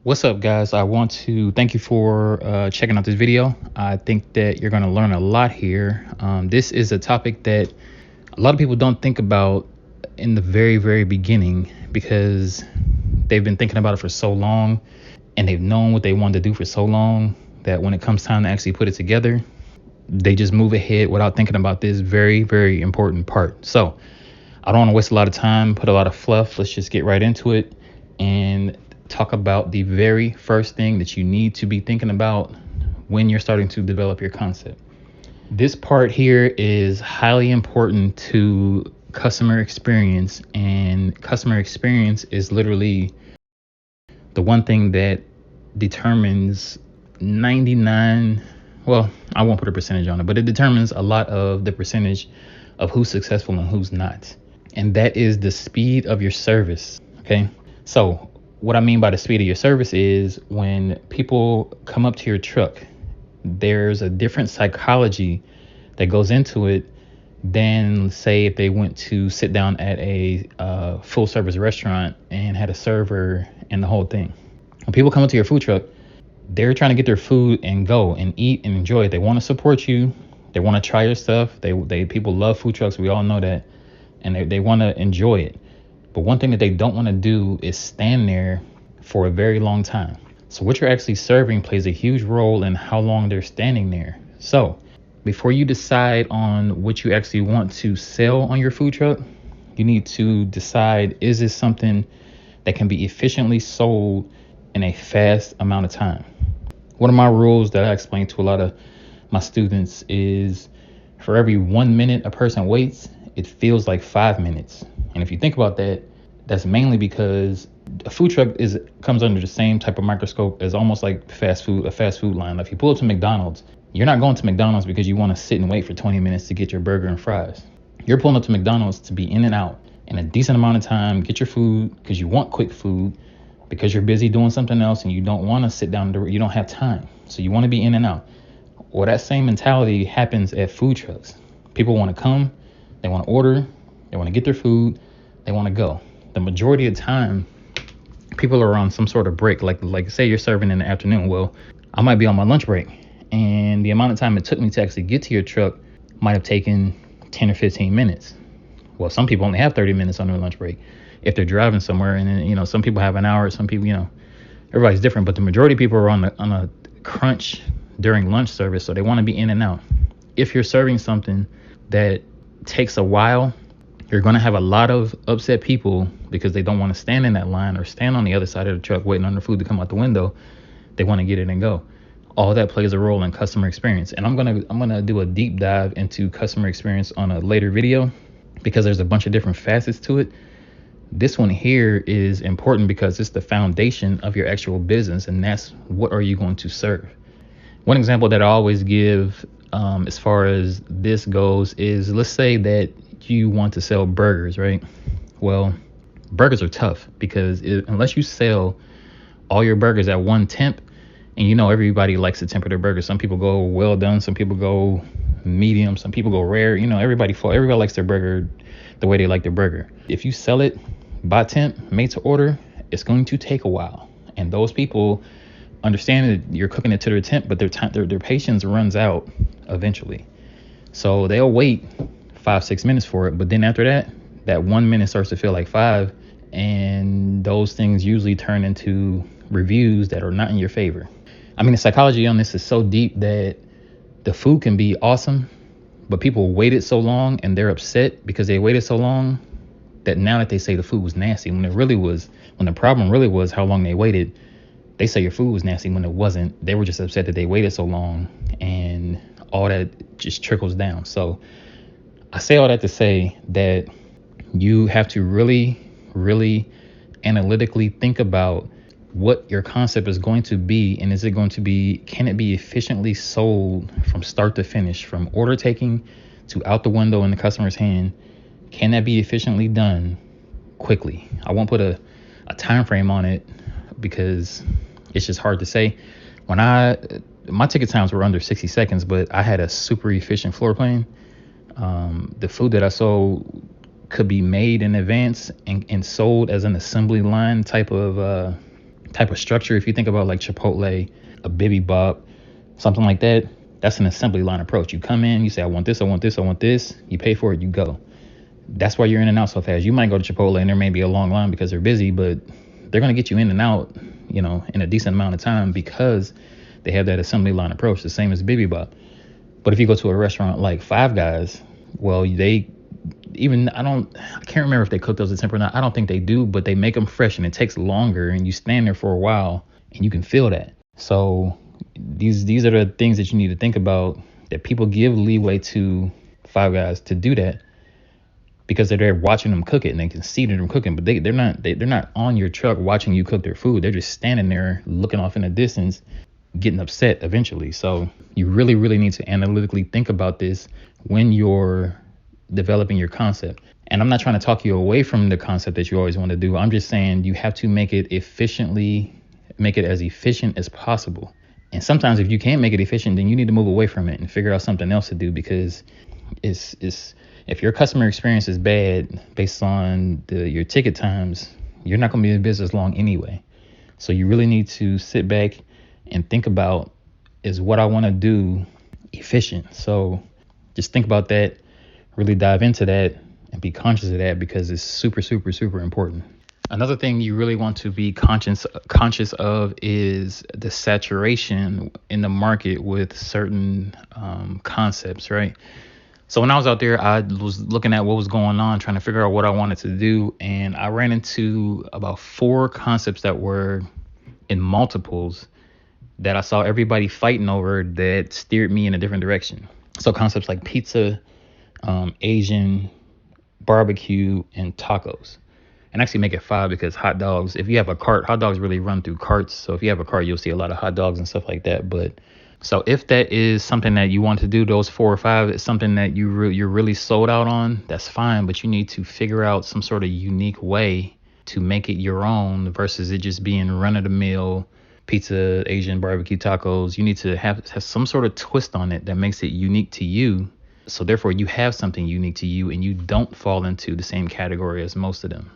What's up, guys? I want to thank you for checking out this video. I think that you're going to learn a lot here. This is a topic that a lot of people don't think about in the very beginning because they've been thinking about it for so long and they've known what they wanted to do for so long that when it comes time to actually put it together, they just move ahead without thinking about this very important part. So I don't want to waste a lot of time, put a lot of fluff. Let's just get right into it and talk about the very first thing that you need to be thinking about when you're starting to develop your concept. This part here is highly important to customer experience, and customer experience is literally the one thing that determines 99, well, I won't put a percentage on it, but it determines a lot of the percentage of who's successful and who's not. And that is the speed of your service. Okay. So what I mean by the speed of your service is when people come up to your truck, there's a different psychology that goes into it than, say, if they went to sit down at a full service restaurant and had a server and the whole thing. When people come up to your food truck, they're trying to get their food and go and eat and enjoy it. They want to support you. They want to try your stuff. They people love food trucks. We all know that. And they want to enjoy it. But one thing that they don't want to do is stand there for a very long time. So what you're actually serving plays a huge role in how long they're standing there. So before you decide on what you actually want to sell on your food truck, you need to decide, is this something that can be efficiently sold in a fast amount of time? One of my rules that I explain to a lot of my students is for every 1 minute a person waits, it feels like 5 minutes. And if you think about that, that's mainly because a food truck comes under the same type of microscope as almost like a fast food line. If you pull up to McDonald's, you're not going to McDonald's because you want to sit and wait for 20 minutes to get your burger and fries. You're pulling up to McDonald's to be in and out in a decent amount of time, get your food because you want quick food, because you're busy doing something else and you don't want to sit down, you don't have time. So you want to be in and out. Well, that same mentality happens at food trucks. People want to come, they want to order, they want to get their food, they want to go. The majority of the time, people are on some sort of break. Like say you're serving in the afternoon. Well, I might be on my lunch break, and the amount of time it took me to actually get to your truck might have taken 10 or 15 minutes. Well, some people only have 30 minutes on their lunch break if they're driving somewhere, and then, some people have an hour, some people, everybody's different, but the majority of people are on a crunch during lunch service, so they want to be in and out. If you're serving something that takes a while, you're going to have a lot of upset people because they don't want to stand in that line or stand on the other side of the truck waiting on their food to come out the window. They want to get it and go. All that plays a role in customer experience. And I'm going to do a deep dive into customer experience on a later video because there's a bunch of different facets to it. This one here is important because it's the foundation of your actual business, and that's what are you going to serve. One example that I always give as far as this goes is, let's say that you want to sell burgers, right? Well, burgers are tough because unless you sell all your burgers at one temp, and everybody likes to temper their burgers. Some people go well done, some people go medium, some people go rare. Everybody likes their burger the way they like their burger. If you sell it by temp, made to order, it's going to take a while. And those people understand that you're cooking it to their temp, but their patience runs out eventually. So they'll wait 5-6 minutes for it, but then after that 1 minute starts to feel like 5, and those things usually turn into reviews that are not in your favor. I mean, the psychology on this is so deep that the food can be awesome, but people waited so long and they're upset because they waited so long that now that they say the food was nasty, when the problem really was how long they waited, they say your food was nasty when it wasn't. They were just upset that they waited so long, and all that just trickles down. So I say all that to say that you have to really analytically think about what your concept is going to be, and can it be efficiently sold from start to finish, from order taking to out the window in the customer's hand? Can that be efficiently done quickly? I won't put a time frame on it because it's just hard to say. My ticket times were under 60 seconds, but I had a super efficient floor plan. The food that I sold could be made in advance and sold as an assembly line type of type of structure. If you think about like Chipotle, a bibimbap, something like that, that's an assembly line approach. You come in, you say, I want this, I want this, I want this. You pay for it, you go. That's why you're in and out so fast. You might go to Chipotle and there may be a long line because they're busy, but they're going to get you in and out, in a decent amount of time because they have that assembly line approach, the same as bibimbap. But if you go to a restaurant like Five Guys, well, I can't remember if they cook those at temp or not. I don't think they do, but they make them fresh and it takes longer and you stand there for a while and you can feel that. So these are the things that you need to think about, that people give leeway to Five Guys to do that because they're there watching them cook it and they can see them cooking, but they're not on your truck watching you cook their food. They're just standing there looking off in the distance, getting upset eventually. So you really, really need to analytically think about this when you're developing your concept. And I'm not trying to talk you away from the concept that you always want to do. I'm just saying you have to make it as efficient as possible. And sometimes if you can't make it efficient, then you need to move away from it and figure out something else to do, because if your customer experience is bad based on your ticket times, you're not going to be in business long anyway. So you really need to sit back and think about, is what I want to do efficient? So just think about that, really dive into that and be conscious of that, because it's super, super, super important. Another thing you really want to be conscious of is the saturation in the market with certain concepts, right? So when I was out there, I was looking at what was going on, trying to figure out what I wanted to do. And I ran into about 4 concepts that were in multiples that I saw everybody fighting over, that steered me in a different direction. So concepts like pizza, Asian, barbecue, and tacos. And actually make it 5, because hot dogs, if you have a cart, hot dogs really run through carts. So if you have a cart, you'll see a lot of hot dogs and stuff like that. But so if that is something that you want to do, those 4 or 5, it's something that you're really sold out on, that's fine. But you need to figure out some sort of unique way to make it your own versus it just being run of the mill pizza, Asian, barbecue, tacos. You need to have some sort of twist on it that makes it unique to you. So therefore you have something unique to you and you don't fall into the same category as most of them.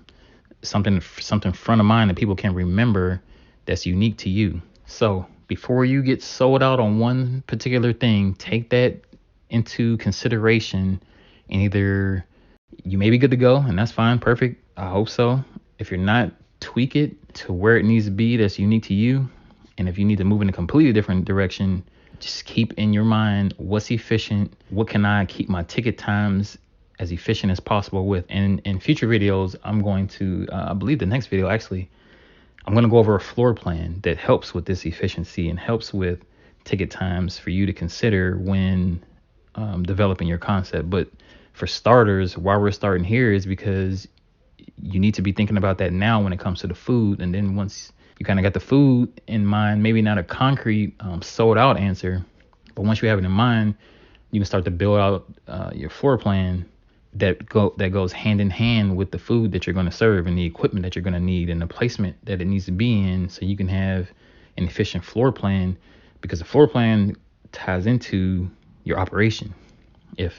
Something front of mind that people can remember that's unique to you. So before you get sold out on one particular thing, take that into consideration, and either you may be good to go, and that's fine, perfect, I hope so. If you're not, tweak it to where it needs to be that's unique to you. And if you need to move in a completely different direction, just keep in your mind what's efficient, what can I keep my ticket times as efficient as possible with. And in future videos, I'm going to, I believe the next video actually, I'm going to go over a floor plan that helps with this efficiency and helps with ticket times for you to consider when developing your concept. But for starters, why we're starting here is because you need to be thinking about that now when it comes to the food. And then once you kind of got the food in mind, maybe not a concrete sold out answer, but once you have it in mind, you can start to build out your floor plan that goes hand in hand with the food that you're going to serve and the equipment that you're going to need and the placement that it needs to be in, so you can have an efficient floor plan, because the floor plan ties into your operation. I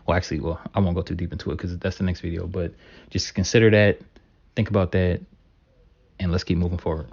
won't go too deep into it because that's the next video, but just consider that, think about that, and let's keep moving forward.